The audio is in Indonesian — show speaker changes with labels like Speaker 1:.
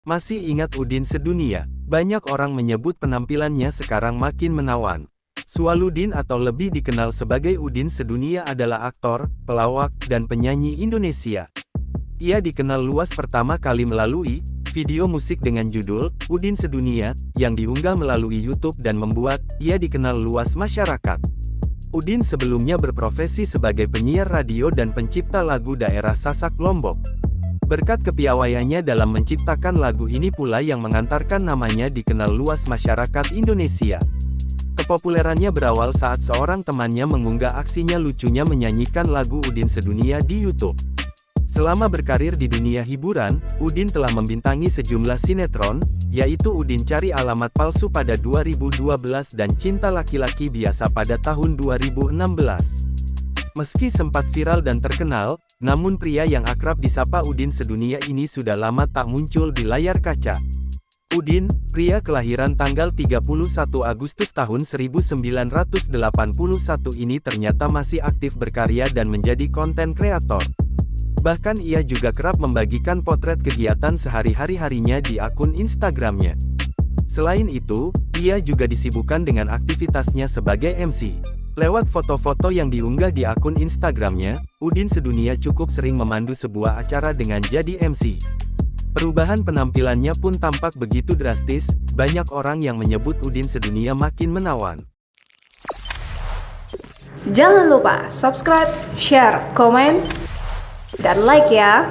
Speaker 1: Masih ingat Udin Sedunia? Banyak orang menyebut penampilannya sekarang makin menawan. Swaluddin atau lebih dikenal sebagai Udin Sedunia adalah aktor, pelawak, dan penyanyi Indonesia. Ia dikenal luas pertama kali melalui video musik dengan judul Udin Sedunia yang diunggah melalui YouTube dan membuat ia dikenal luas masyarakat. Udin sebelumnya berprofesi sebagai penyiar radio dan pencipta lagu daerah Sasak Lombok. Berkat kepiawaiannya dalam menciptakan lagu ini pula yang mengantarkan namanya dikenal luas masyarakat Indonesia. Kepopulerannya berawal saat seorang temannya mengunggah aksinya lucunya menyanyikan lagu Udin Sedunia di YouTube. Selama berkarir di dunia hiburan, Udin telah membintangi sejumlah sinetron, yaitu Udin Cari Alamat Palsu pada 2012 dan Cinta Laki-Laki Biasa pada tahun 2016. Meski sempat viral dan terkenal, namun pria yang akrab disapa Udin Sedunia ini sudah lama tak muncul di layar kaca. Udin, pria kelahiran tanggal 31 Agustus tahun 1981 ini ternyata masih aktif berkarya dan menjadi konten kreator. Bahkan ia juga kerap membagikan potret kegiatan sehari-harinya di akun Instagramnya. Selain itu, ia juga disibukkan dengan aktivitasnya sebagai MC. Lewat foto-foto yang diunggah di akun Instagramnya, Udin Sedunia cukup sering memandu sebuah acara dengan jadi MC. Perubahan penampilannya pun tampak begitu drastis, banyak orang yang menyebut Udin Sedunia makin menawan.
Speaker 2: Jangan lupa subscribe, share, komen, dan like ya!